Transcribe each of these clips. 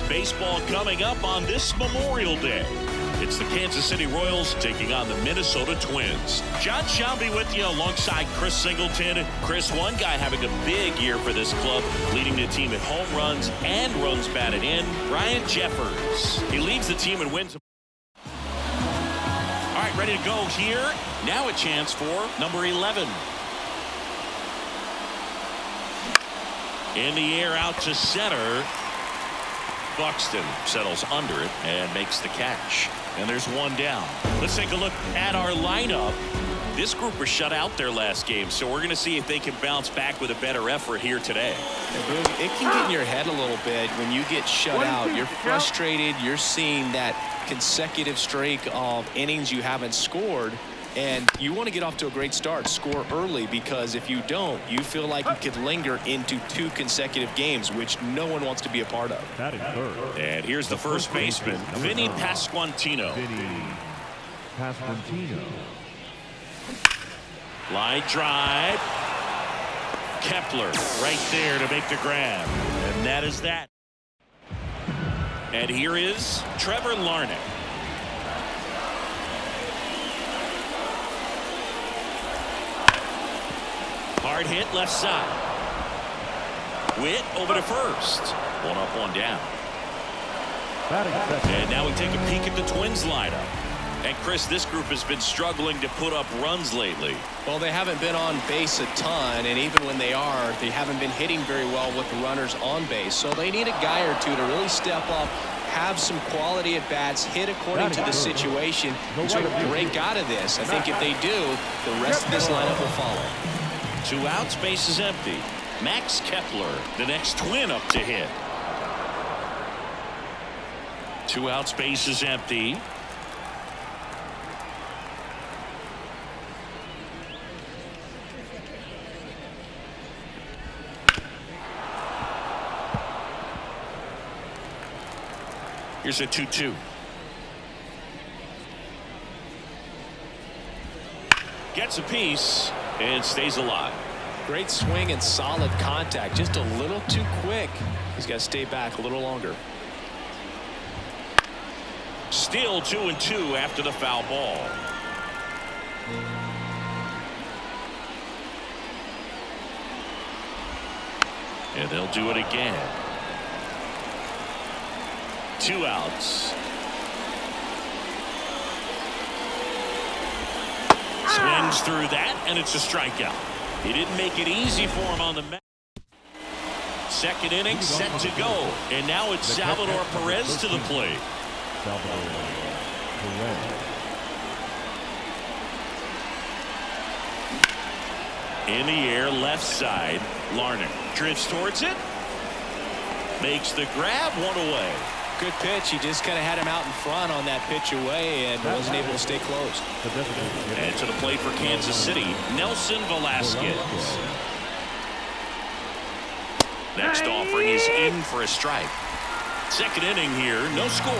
baseball coming up on this Memorial Day. It's the Kansas City Royals taking on the Minnesota Twins. John Shelby with you alongside Chris Singleton. Chris, one guy having a big year for this club, leading the team in home runs and runs batted in, Ryan Jeffers. He leads the team and wins. All right, ready to go here. Now a chance for number 11. In the air out to center. Buxton settles under it and makes the catch. And there's one down. Let's take a look at our lineup. This group was shut out their last game, so we're going to see if they can bounce back with a better effort here today. It can get in your head a little bit when you get shut out. You're frustrated. You're seeing that consecutive streak of innings you haven't scored. And you want to get off to a great start, score early, because if you don't, you feel like you could linger into 2 consecutive games, which no one wants to be a part of. And here's the first baseman, Vinny Pasquantino. Line drive. Kepler right there to make the grab. And that is that. And here is Trevor Larnach. Hard hit left side. Witt over to first. One up, one down. And now we take a peek at the Twins lineup. And Chris, this group has been struggling to put up runs lately. Well, they haven't been on base a ton, and even when they are, they haven't been hitting very well with the runners on base. So they need a guy or two to really step up, have some quality at bats, hit according to the situation, and sort of break out of this. I think if they do, the rest of this lineup will follow. 2 outs, base is empty. Max Kepler, the next Twin up to hit. 2 outs, base is empty. Here's a 2-2. Gets a piece and stays alive. Great swing and solid contact. Just a little too quick. He's got to stay back a little longer. Still 2-2 after the foul ball. And they'll do it again. 2 outs. Swings through that, and it's a strikeout. He didn't make it easy for him on the mound. Second inning set to go, and now it's Salvador Perez to the plate. In the air, left side. Larnach drifts towards it. Makes the grab, one away. Good pitch. He just kind of had him out in front on that pitch away and wasn't able to stay close. And to the plate for Kansas City, Nelson Velasquez. Next offering is in for a strike. Second inning here, no score.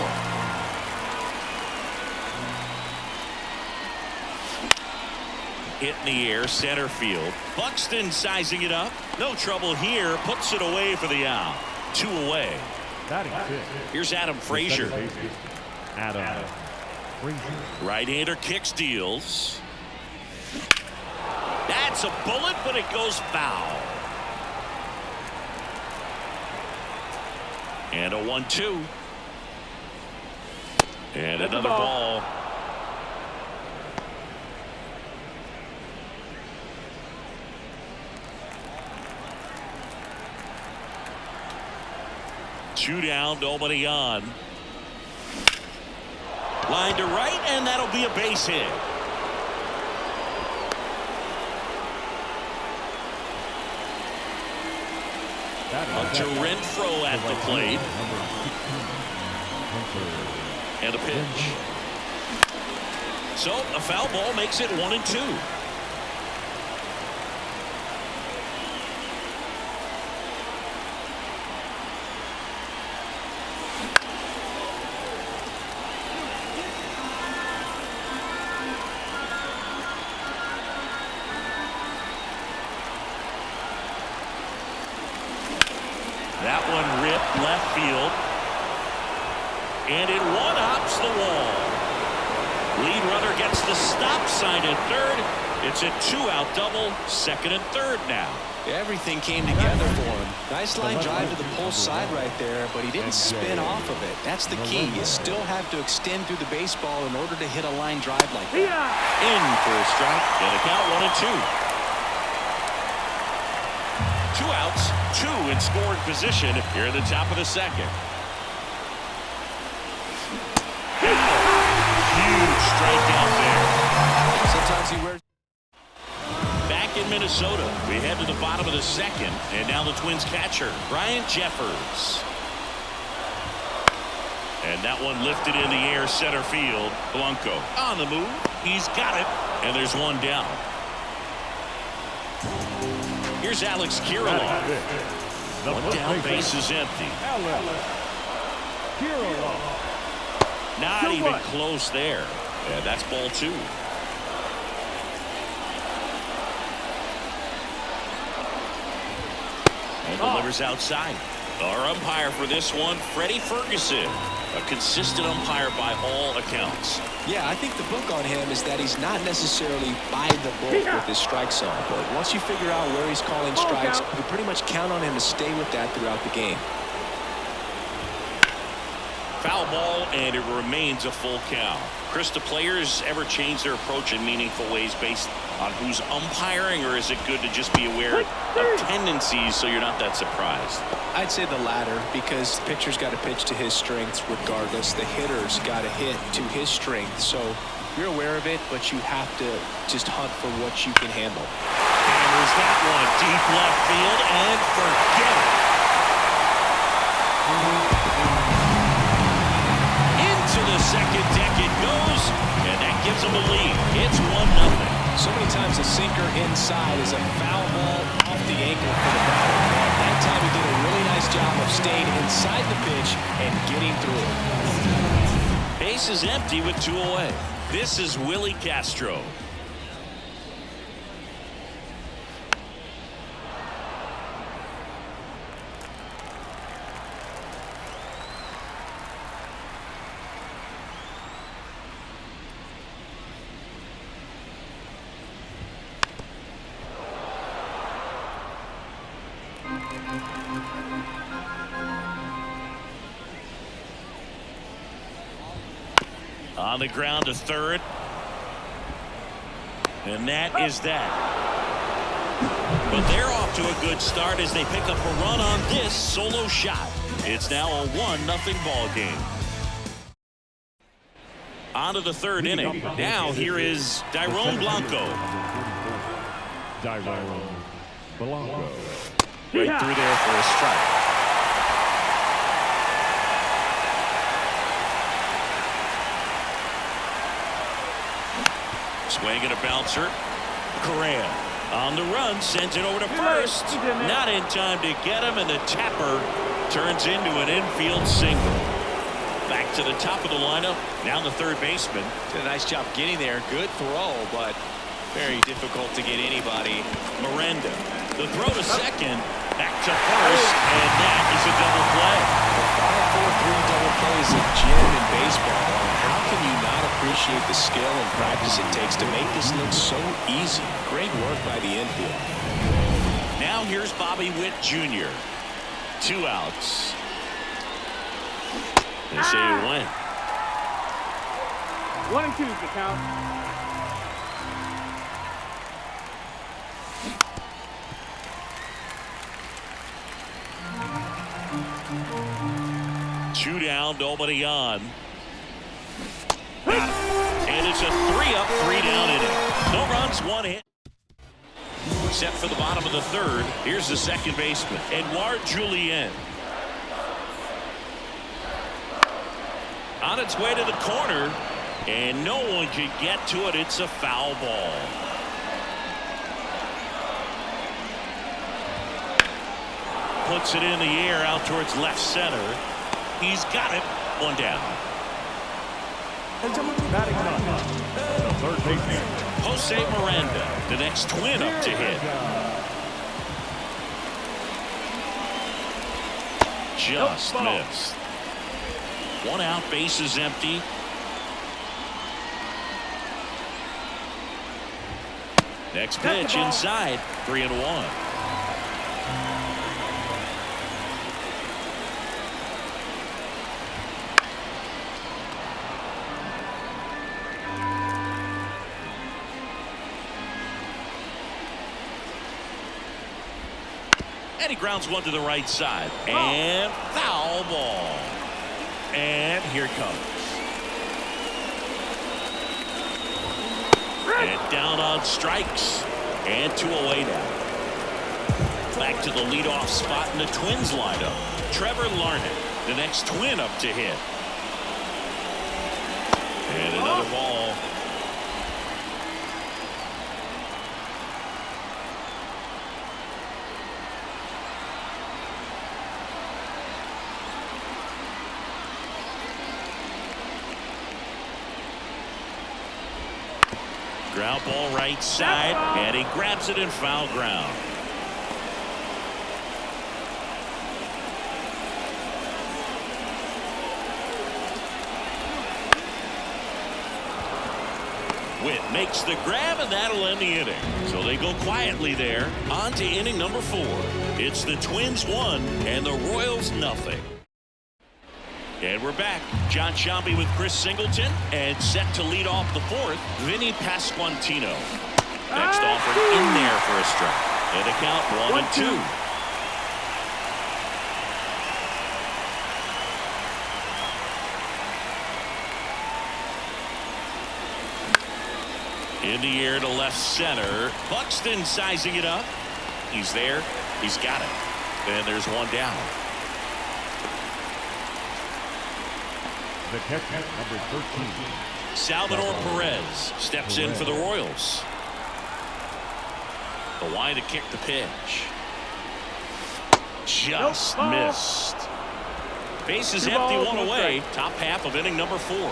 Hit in the air, center field. Buxton sizing it up. No trouble here, puts it away for the out. 2 away. Here's Adam Frazier. Right-hander kicks, deals. That's a bullet, but it goes foul. And a 1-2. And another ball. Two down, nobody on. Line to right, and that'll be a base hit. Hunter Renfroe at the plate. And a pitch. So a foul ball makes it 1-2. That one ripped left field. and it one-hops the wall. Lead runner gets the stop sign at third. It's a two-out double, second and third now. Everything came together for him. Nice line drive to the pull side right there, but he didn't spin off of it. That's the key. You still have to extend through the baseball in order to hit a line drive like that. In for a strike, and a count 1-2. 2 outs, 2 in scoring position here at the top of the second. Huge strikeout there. Sometimes he wears. Back in Minnesota, we head to the bottom of the second, and now the Twins catcher, Brian Jeffers. And that one lifted in the air, center field. Blanco on the move. He's got it, and there's one down. Here's Alex Kirilloff. One down, base is empty. Not even close there. Yeah, that's ball 2. And delivers outside. Our umpire for this one, Freddie Ferguson. A consistent umpire by all accounts. Yeah, I think the book on him is that he's not necessarily by the book with his strike zone. But once you figure out where he's calling strikes, you pretty much count on him to stay with that throughout the game. Foul ball, and it remains a full count. Chris, do players ever change their approach in meaningful ways based on who's umpiring, or is it good to just be aware of tendencies so you're not that surprised? I'd say the latter, because the pitcher's got to pitch to his strengths regardless. The hitter's got to hit to his strength. So you're aware of it, but you have to just hunt for what you can handle. Hammers that one deep left field, and forget it. Into the second deck it goes, and that gives them a lead. It's 1-0. So many times a sinker inside is a foul ball off the ankle for the batter. That time he did a really nice job of staying inside the pitch and getting through it. Base is empty with 2 away. This is Willie Castro. On the ground to third. And that is that. But they're off to a good start as they pick up a run on this solo shot. It's now a 1-0 ball game. On to the third inning. Now here is Dairon Blanco. Right through there for a strike. Swing and a bouncer. Correa on the run, sends it over to first. Not in time to get him, and the tapper turns into an infield single. Back to the top of the lineup. Now the third baseman. Did a nice job getting there. Good throw, but very difficult to get anybody. Miranda. The throw to second. Back to first, and that is a double play. The 5-4-3 double play is a gem in baseball. How can you not appreciate the skill and practice it takes to make this look so easy? Great work by the infield. Now here's Bobby Witt Jr. 2 outs. They say it went. 1-2 is the count. Two down, nobody on. And it's a 3-up, 3-down inning. No runs, 1 hit. Set for the bottom of the third. Here's the second baseman, Edouard Julien. On its way to the corner, and no one can get to it. It's a foul ball. Puts it in the air out towards left center. He's got it. 1 down. Jose Miranda, the next Twin up to hit. Just missed. One out, bases empty. Next pitch inside, 3-1. And he grounds one to the right side. And foul ball. And here it comes. And down on strikes. And 2 away now. Back to the leadoff spot in the Twins lineup. Trevor Larnett, the next Twin up to hit. And another ball. Ground ball right side, and he grabs it in foul ground. Witt makes the grab, and that'll end the inning. So they go quietly there. On to inning number 4. It's the Twins 1 and the Royals nothing. And we're back. John Sciambi with Chris Singleton, and set to lead off the 4th, Vinny Pasquantino. Next offered in there for a strike. And a count 1-2. In the air to left center. Buxton sizing it up. He's there. He's got it. And there's one down. The catcher, number 13. Salvador Perez steps in for the Royals. The line to kick the pitch. Just missed. Bases empty, 1 away. Top half of inning number 4.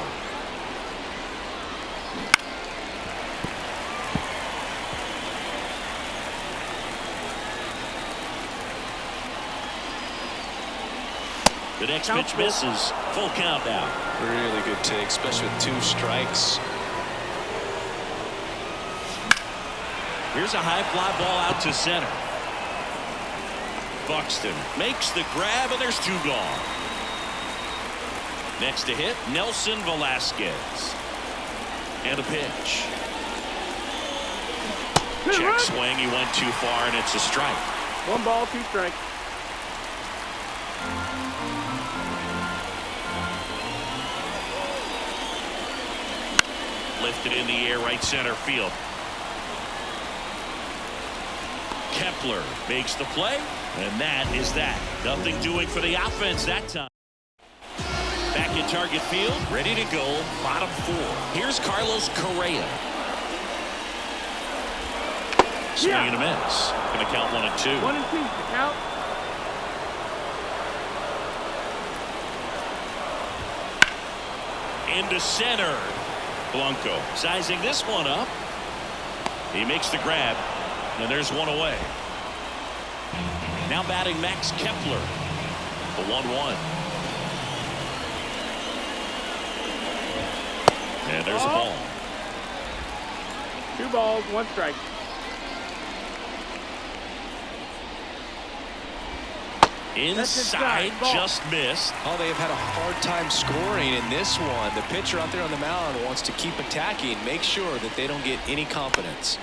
The next pitch misses. Full count now. Really good take, especially with 2 strikes. Here's a high fly ball out to center. Buxton makes the grab, and there's 2 gone. Next to hit, Nelson Velasquez. And a pitch. Check swing. He went too far, and it's a strike. 1 ball, 2 strikes. Lifted in the air, right center field. Kepler makes the play, and that is that. Nothing doing for the offense that time. Back in target field, ready to go, bottom 4. Here's Carlos Correa. Swing and a miss. Going to count 1-2. 1-2, count. Into center. Blanco sizing this one up. He makes the grab, and there's 1 away. Now batting Max Kepler. The 1-1. And there's a ball. 2 balls, 1 strike. Inside, just missed. Oh, they have had a hard time scoring in this one. The pitcher out there on the mound wants to keep attacking, make sure that they don't get any confidence.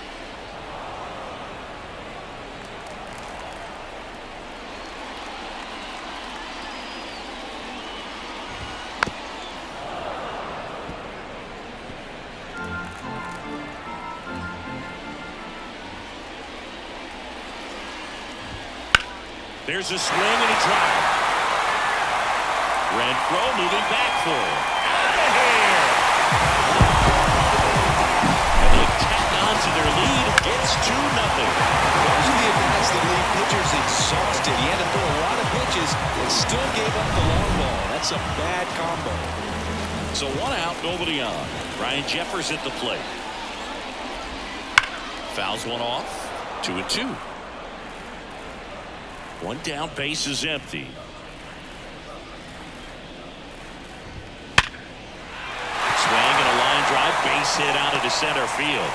There's a swing and a drive. Renfroe moving back for it. Out of here. And they tack on to their lead. It's 2-0. Those are the at-bats that leave pitchers exhausted. He had to throw a lot of pitches and still gave up the long ball. That's a bad combo. So 1 out, nobody on. Ryan Jeffers at the plate. Fouls one off. 2-2. 1 down, base is empty. base hit out into center field.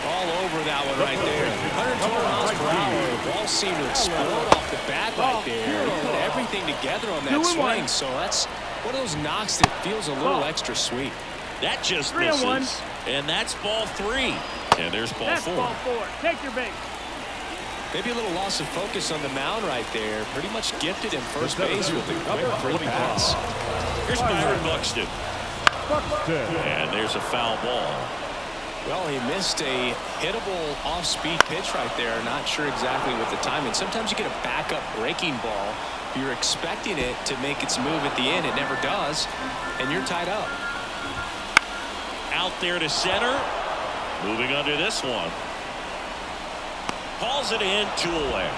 All over that one right there. 120 miles per hour. The ball seemed to explode off the bat right there. He put everything together on that swing. So that's one of those knocks that feels a little extra sweet. That just misses. And that's ball 3. And there's ball 4. Ball 4. Take your base. Maybe a little loss of focus on the mound right there. Pretty much gifted him first base with a quick free pass. Here's Byron Buxton. And there's a foul ball. Well, he missed a hittable off-speed pitch right there. Not sure exactly what the timing. Sometimes you get a backup breaking ball. You're expecting it to make its move at the end. It never does. And you're tied up. Out there to center. Moving under this one. Hauls it in, 2 away.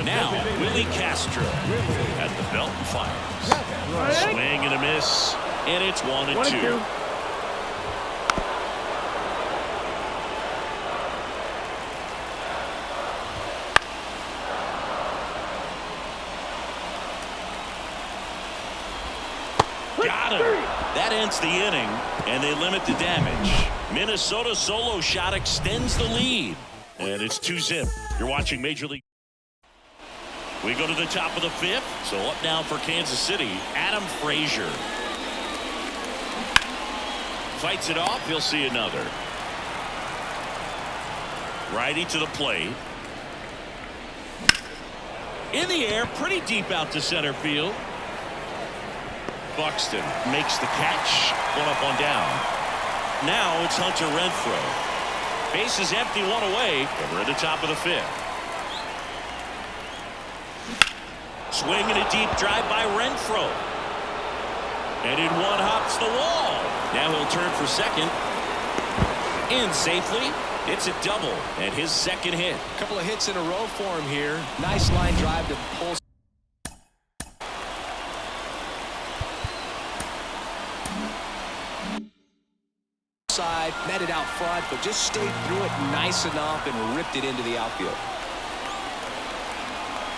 Now, Willie Castro at the belt and fires. Swing and a miss, and it's 1-2. Got him. That ends the inning, and they limit the damage. Minnesota's solo shot extends the lead, and it's 2-zip. You're watching Major League. We go to the top of the 5th, so up now for Kansas City, Adam Frazier. Fights it off, he'll see another. Righty to the plate. In the air, pretty deep out to center field. Buxton makes the catch. 1 up, 1 down. Now it's Hunter Renfroe. Base is empty, 1 away, and we're at the top of the 5th. Swing and a deep drive by Renfroe. And in 1 hops the wall. Now he'll turn for second. In safely. It's a double and his second hit. A couple of hits in a row for him here. Nice line drive to pull. Side, met it out front, but just stayed through it nice enough and ripped it into the outfield.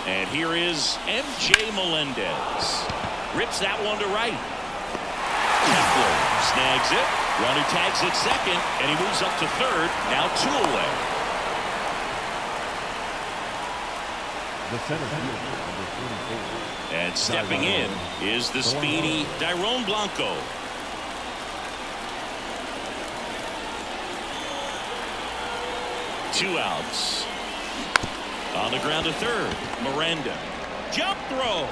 And here is MJ Melendez. Rips that one to right. Kepler snags it. Runner tags at second, and he moves up to third. Now 2 away. The center fielder, number 44. And stepping in is the speedy Dairon Blanco. Two outs. On the ground to third. Miranda. Jump throw.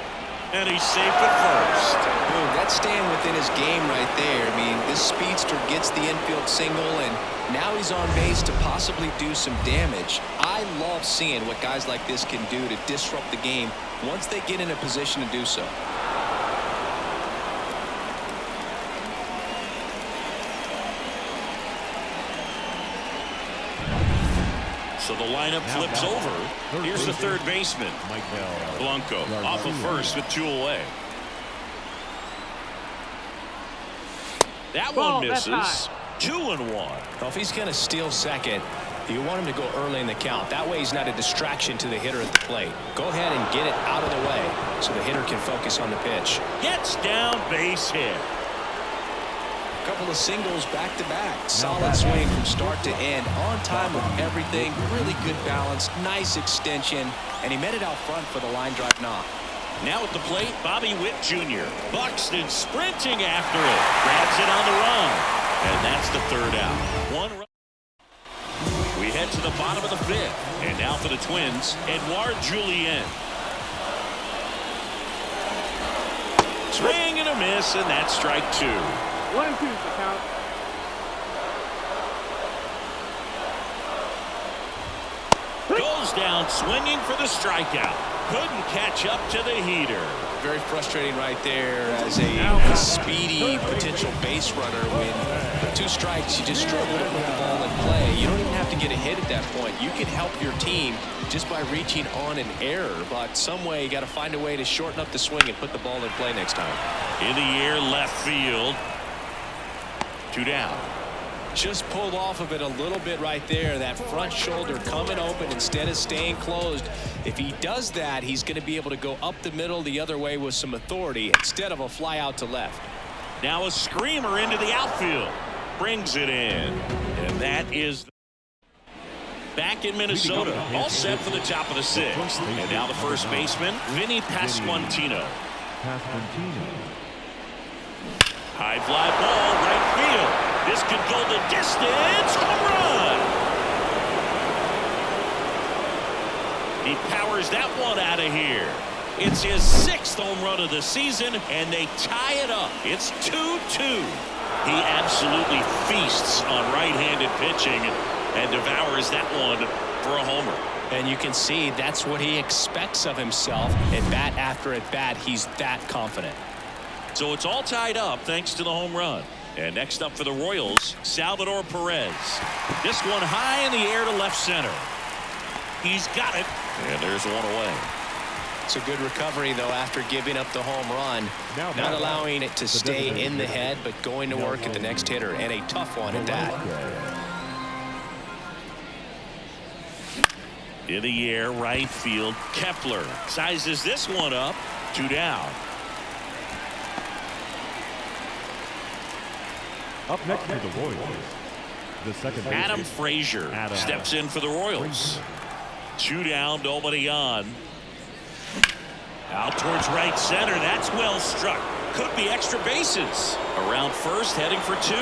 And he's safe at first. Boom, that's staying within his game right there. I mean, this speedster gets the infield single, and now he's on base to possibly do some damage. I love seeing what guys like this can do to disrupt the game once they get in a position to do so. So the lineup flips over. Here's the third baseman, Blanco, off of first with 2 away. That one misses. 2-1. Well, if he's going to steal second, you want him to go early in the count. That way he's not a distraction to the hitter at the plate. Go ahead and get it out of the way so the hitter can focus on the pitch. Gets down, base hit. Couple of singles back-to-back. Solid swing from start to end. On time with everything. Really good balance. Nice extension. And he met it out front for the line drive knock. Now at the plate, Bobby Witt Jr. Buxton sprinting after it. Grabs it on the run. And that's the third out. 1 run. We head to the bottom of the 5th. And now for the Twins, Edouard Julien. Swing and a miss, and that's strike 2. 1-2 the count. Goes down swinging for the strikeout. Couldn't catch up to the heater. Very frustrating right there as a speedy potential base runner. When 2 strikes, you just struggle to put the ball in play. You don't even have to get a hit at that point. You can help your team just by reaching on an error. But some way, you got to find a way to shorten up the swing and put the ball in play next time. In the air, left field. 2 down. Just pulled off of it a little bit right there. That front shoulder coming open instead of staying closed. If he does that, he's going to be able to go up the middle the other way with some authority instead of a fly out to left. Now a screamer into the outfield. Brings it in. And that is back in Minnesota. All set for the top of the sixth. And now the first baseman, Vinny Pasquantino. High fly ball, right field. This could go the distance. Home run. He powers that one out of here. It's his 6th home run of the season, and they tie it up. It's 2-2. He absolutely feasts on right-handed pitching and devours that one for a homer. And you can see that's what he expects of himself. At bat after at bat, he's that confident. So it's all tied up thanks to the home run. And next up for the Royals, Salvador Perez. This one high in the air to left center. He's got it. And there's one away. It's a good recovery, though, after giving up the home run. Not allowing it to stay in the head, but going to work at the next hitter. And a tough one at that. In the air, right field. Kepler sizes this one up. 2 down. Up next to the Royals, the second Adam Frazier steps in for the Royals. 2 down, nobody on. Out towards right center. That's well struck. Could be extra bases. Around first, heading for 2.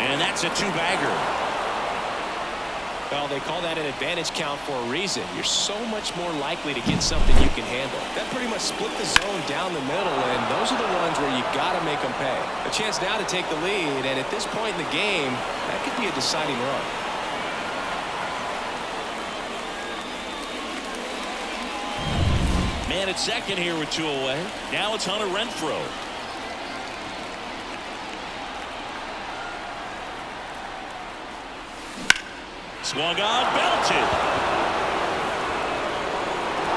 And that's a 2-bagger. Well, they call that an advantage count for a reason. You're so much more likely to get something you can handle. That pretty much split the zone down the middle, and those are the ones where you got to make them pay. A chance now to take the lead, and at this point in the game, that could be a deciding run. Man at second here with 2 away. Now it's Hunter Renfroe. Swung on, belted.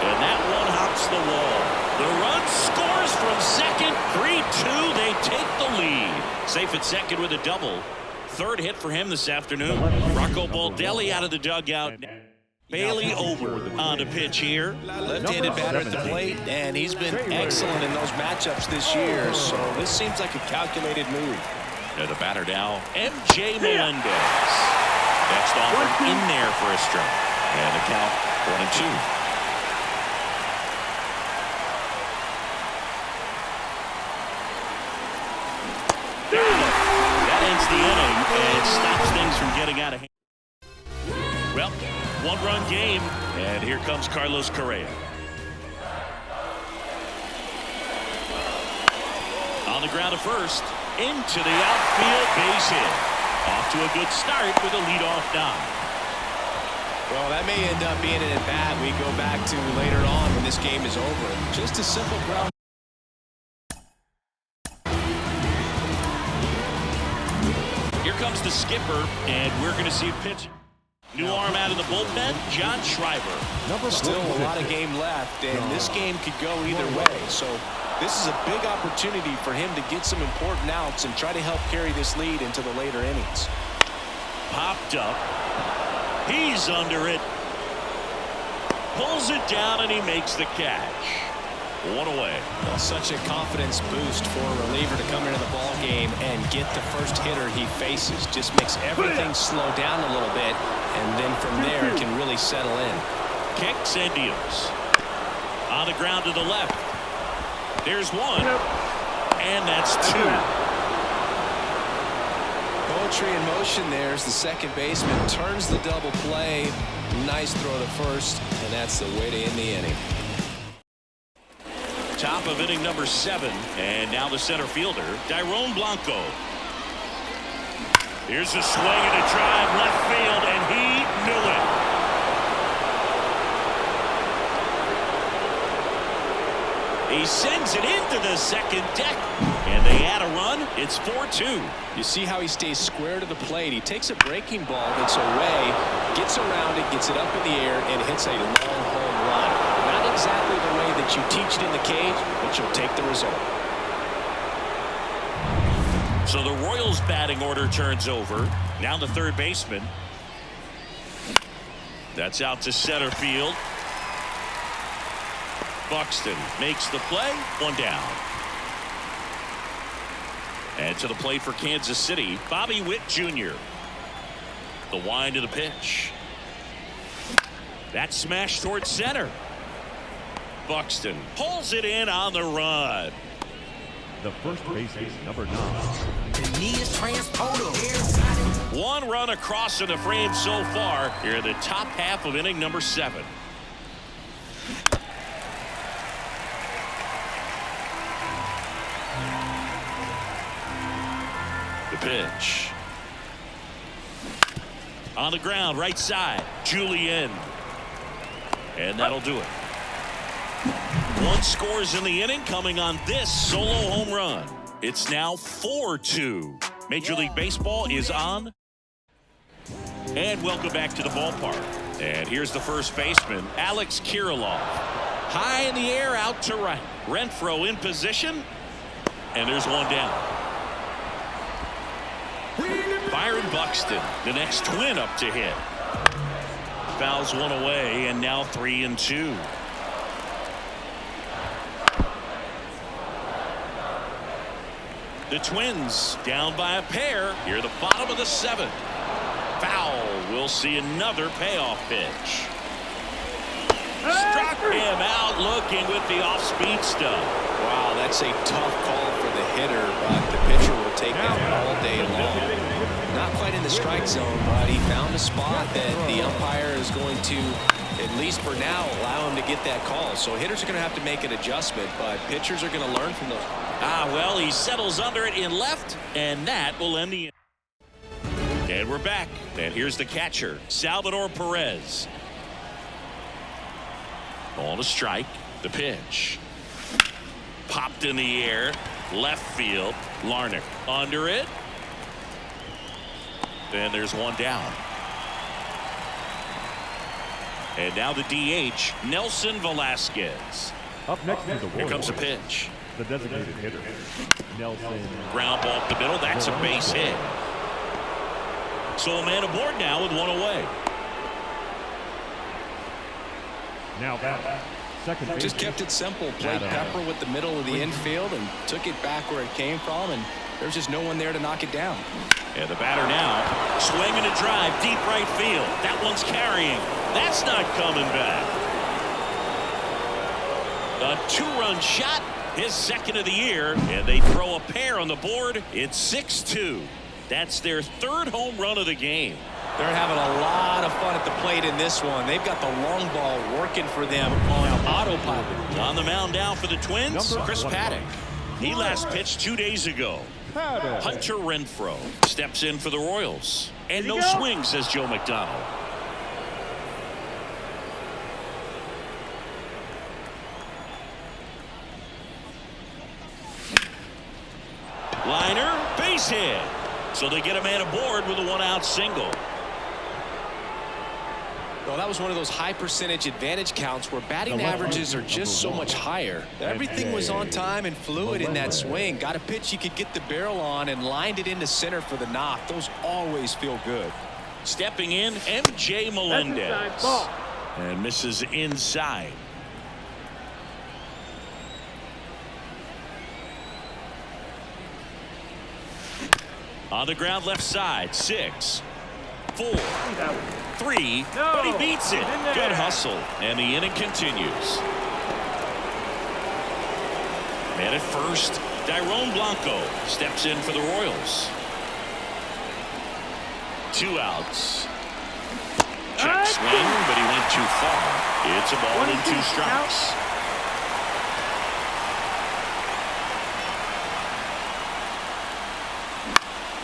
And that one hops the wall. The run scores from second. 3-2. They take the lead. Safe at second with a double. 3rd hit for him this afternoon. Rocco Baldelli out of the dugout. Bailey over on the pitch here. Left-handed batter at the plate, and he's been excellent in those matchups this year. So this seems like a calculated move. And the batter now, MJ Melendez. Next offer in there for a strike. And the count 1-2. That ends the inning and stops things from getting out of hand. Well, 1-run game, and here comes Carlos Correa. On the ground to first, into the outfield, base hit. Off to a good start with a leadoff knock. Well, that may end up being an at-bat we go back to later on when this game is over. Just a simple ground. Here comes the skipper, and we're going to see a pitch. New arm out of the bullpen, John Schreiber. Still a lot of game left, and this game could go either way. So this is a big opportunity for him to get some important outs and try to help carry this lead into the later innings. Popped up. He's under it. Pulls it down, and he makes the catch. 1 away. Well, such a confidence boost for a reliever to come into the ball game and get the first hitter he faces. Just makes everything slow down a little bit, and then from there can really settle in. Kicks and deals. On the ground to the left. There's one. And that's 2. Poetry in motion there as the second baseman turns the double play. Nice throw to first, and that's the way to end the inning. Top of inning number 7, and now the center fielder, Dairon Blanco. Here's a swing and a drive left field, and he knew it. He sends it into the second deck, and they add a run. It's 4-2. You see how he stays square to the plate. He takes a breaking ball that's away, gets around it, gets it up in the air, and hits a long home run. Not exactly the way that you teach it in the cage, but you'll take the result. So the Royals batting order turns over. Now the third baseman. That's out to center field. Buxton makes the play. One down. And to the plate for Kansas City, Bobby Witt Jr. The wind of the pitch. That smash towards center. Buxton pulls it in on the run. The first baseman, number 9. One run across in the frame so far here in the top half of inning number 7. The pitch. On the ground, right side, Julien. And that'll do it. One scores in the inning coming on this solo home run. It's now 4-2. Major League Baseball is on. And welcome back to the ballpark. And here's the first baseman, Alex Kirilloff. High in the air, out to right. Renfroe in position. And there's one down. Byron Buxton, the next Twin up to hit. Fouls one away, and now 3-2. The Twins down by a pair here at the bottom of the 7th. Foul. We'll see another payoff pitch. Struck him out looking with the off-speed stuff. Wow, that's a tough call for the hitter, but the pitcher will take it all day long. Not quite in the strike zone, but he found a spot that the umpire is going to, at least for now, allow him to get that call. So hitters are going to have to make an adjustment, but pitchers are going to learn from those. Well, he settles under it in left, and that will end the inning. And we're back. And here's the catcher, Salvador Perez. On a strike. The pitch. Popped in the air. Left field. Larnach under it. And there's one down. And now the DH, Nelson Velasquez. Up next to the Royals. Here comes a pitch. The designated hitter, Nelson. Ground ball up the middle. That's a base hit. So a man aboard now with one away. Now that second baseman. Just kept it simple. Played Pepper with the middle of the infield and took it back where it came from, and there's just no one there to knock it down. And the batter now swinging a drive deep right field. That one's carrying. That's not coming back. A 2-run shot, his second of the year, and they throw a pair on the board. It's 6-2. That's their third home run of the game. They're having a lot of fun at the plate in this one. They've got the long ball working for them on autopilot. On the mound now for the Twins, Chris Paddock. He last pitched 2 days ago. Hunter Renfroe steps in for the Royals. And no swing, says Joe McDonald. Liner, base hit. So they get a man aboard with a 1-out single. Well, that was one of those high percentage advantage counts where batting averages are just so much higher. Everything was on time and fluid in that swing. Got a pitch you could get the barrel on and lined it into center for the knock. Those always feel good. Stepping in, MJ Melendez. And misses inside. On the ground left side, 6, 4, 3, but he beats it. Good hustle, and the inning continues. And at first, Dairon Blanco steps in for the Royals. 2 outs. Check swing, but he went too far. It's a ball and 2 strikes.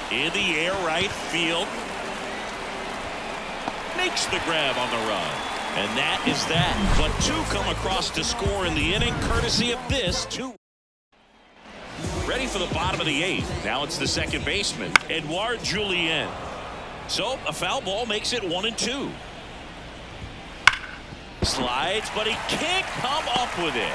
In the air, right field. Makes the grab on the run. And that is that. But 2 come across to score in the inning, courtesy of this 2. Ready for the bottom of the 8th. Now it's the second baseman, Edouard Julien. So a foul ball makes it 1-2. Slides, but he can't come up with it.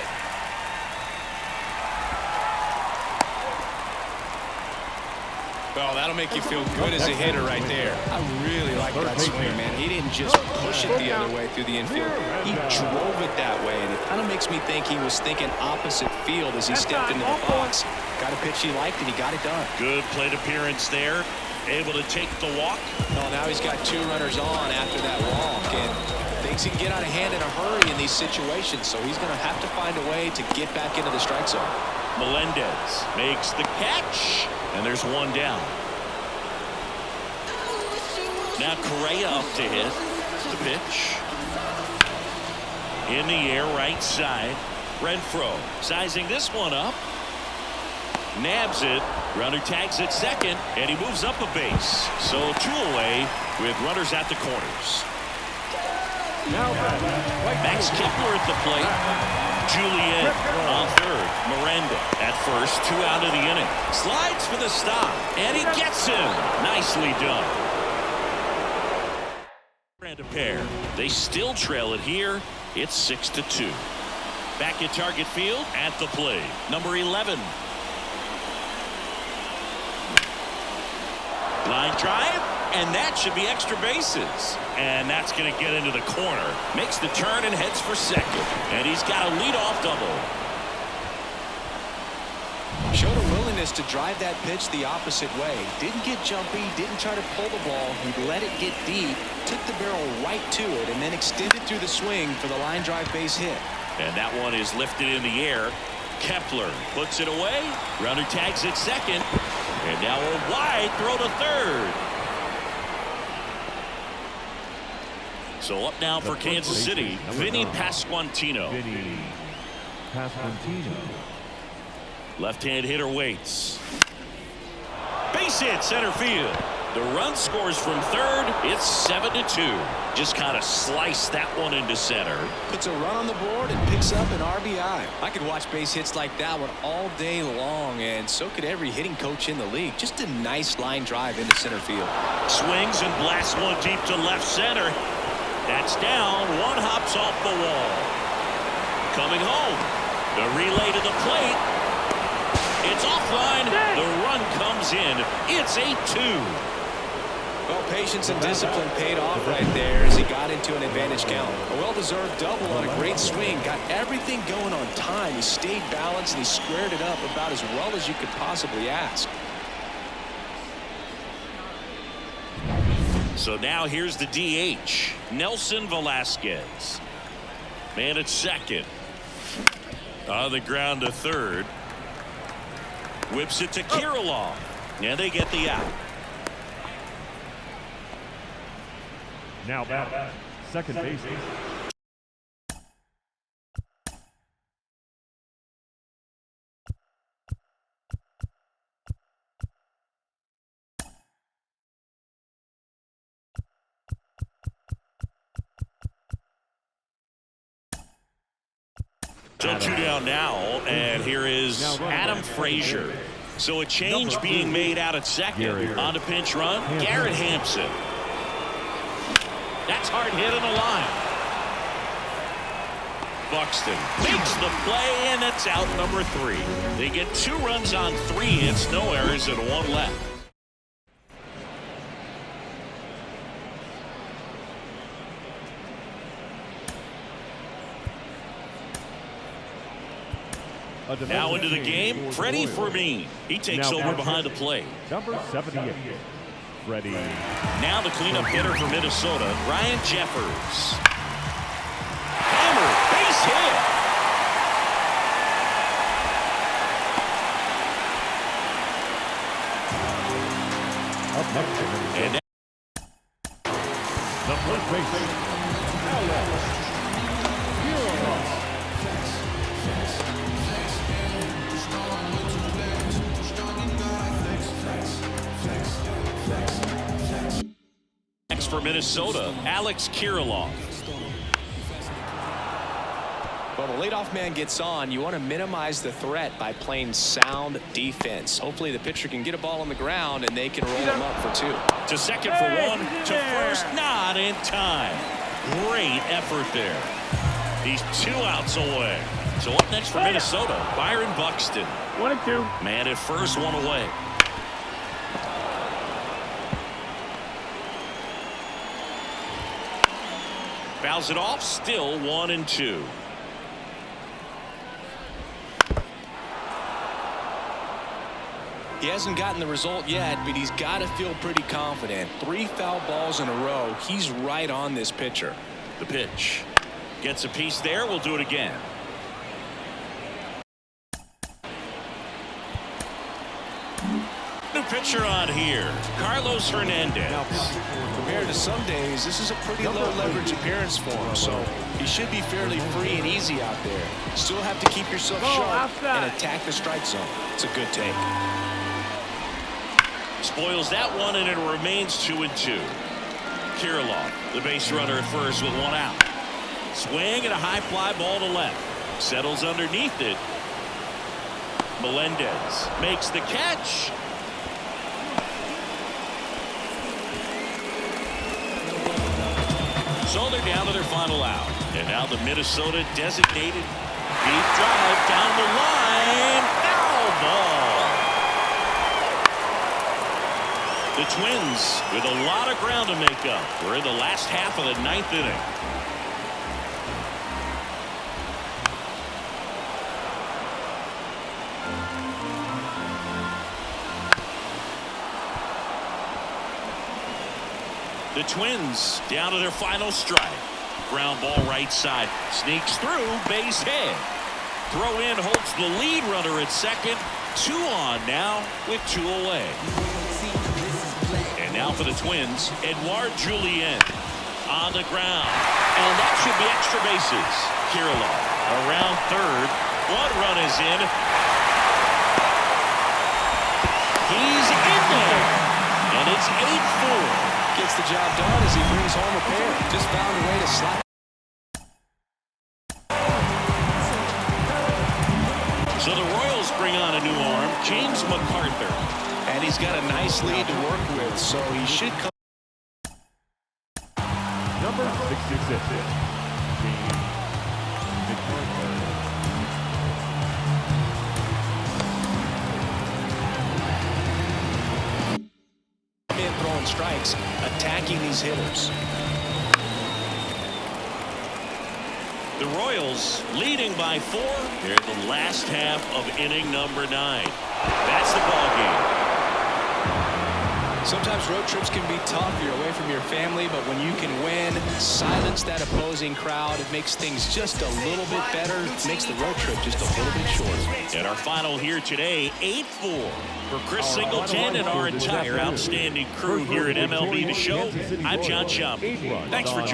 Well, that'll make you feel good as a hitter right there. I really like that swing, man. He didn't just push it the other way through the infield. He drove it that way, and it kind of makes me think he was thinking opposite field as he stepped into the box. Got a pitch he liked, and he got it done. Good plate appearance there. Able to take the walk. Well, now he's got 2 runners on after that walk, and things can get out of hand in a hurry in these situations, so he's going to have to find a way to get back into the strike zone. Melendez makes the catch, and there's 1 down. Now Correa up to hit the pitch. In the air, right side. Renfroe sizing this one up. Nabs it. Runner tags at second, and he moves up a base. So 2 away with runners at the corners. Max Kepler at the plate. Julian on third. Miranda at first. 2 out of the inning. Slides for the stop, and he gets him. Nicely done. And a pair. They still trail it here. It's 6-2. Back at target field at the plate. Number 11. Line drive, and that should be extra bases. And that's going to get into the corner. Makes the turn and heads for second. And he's got a leadoff double. Showed a willingness to drive that pitch the opposite way. Didn't get jumpy, didn't try to pull the ball. He let it get deep, took the barrel right to it, and then extended through the swing for the line drive base hit. And that one is lifted in the air. Kepler puts it away. Runner tags at second. And now a wide throw to third. So up now for Kansas City, Vinny Pasquantino. Vinny Pasquantino. Left-hand hitter waits. Base hit center field. The run scores from third. It's 7-2. Just kind of slice that one into center. Puts a run on the board and picks up an RBI. I could watch base hits like that one all day long, and so could every hitting coach in the league. Just a nice line drive into center field. Swings and blasts one deep to left center. That's down. One hops off the wall. Coming home. The relay to the plate. It's offline. The run comes in. It's 8-2. Well, patience and discipline paid off right there as he got into an advantage count. A well-deserved double on a great swing. Got everything going on time. He stayed balanced and he squared it up about as well as you could possibly ask. So now here's the DH, Nelson Velasquez. Man at second. On the ground to third. Whips it to Kirilloff. And they get the out. Now back, second base. So 2 down now, and here is Adam Frazier. So a change being made out at second. On the pinch run, Garrett Hampson. That's hard hit in the line. Buxton makes the play, and that's out number 3. They get 2 runs on 3 hits, no errors, and 1 left. Now into the game, Freddie Fermin. He takes over behind the plate. Number 78, Freddie. Now the cleanup hitter for Minnesota, Ryan Jeffers. Hammer, base hit. Up next, And the first baseman, Alex Kirilloff. next for Minnesota, Alex Kirilloff. Well, the leadoff man gets on. You want to minimize the threat by playing sound defense. Hopefully the pitcher can get a ball on the ground and they can roll him up for 2. To second for 1, to first, not in time. Great effort there. He's 2 outs away. So up next for Minnesota, Byron Buxton. 1-2. Man at first, 1 away. Fouls it off, still 1-2. He hasn't gotten the result yet, but he's got to feel pretty confident. 3 foul balls in a row. He's right on this pitcher. The pitch. Gets a piece there. We'll do it again. New pitcher on here, Carlos Hernandez. Now, compared to some days, this is a pretty low leverage appearance for him, so he should be fairly free and easy out there. Still have to keep yourself sharp and attack the strike zone. It's a good take. Spoils that one, and it remains 2-2. Kirilloff, the base runner at first with 1 out. Swing and a high fly ball to left. Settles underneath it. Melendez makes the catch. So they're down to their final out. And now the Minnesota designated deep drive down the line. Foul ball. The Twins with a lot of ground to make up. We're in the last half of the 9th inning. The Twins down to their final strike. Ground ball right side. Sneaks through, base hit. Throw in holds the lead runner at second. 2 on now with 2 away. And now for the Twins, Edouard Julien on the ground. And that should be extra bases. Kirilloff around third. 1 run is in. He's in there. And it's 8-4. Gets the job done as he brings home a pair. Just found a way to slap. So the Royals bring on a new arm, James MacArthur. And he's got a nice lead to work with, so he should come. Number 66, James MacArthur. In throwing strikes, attacking these hitters. The Royals leading by 4 here in the last half of inning number 9. That's the ball game. Sometimes road trips can be tough. You're away from your family, but when you can win, silence that opposing crowd, it makes things just a little bit better. It makes the road trip just a little bit shorter. And our final here today, 8-4 for Chris Singleton and our entire outstanding crew here at MLB The Show. I'm John Schaub. Thanks for joining.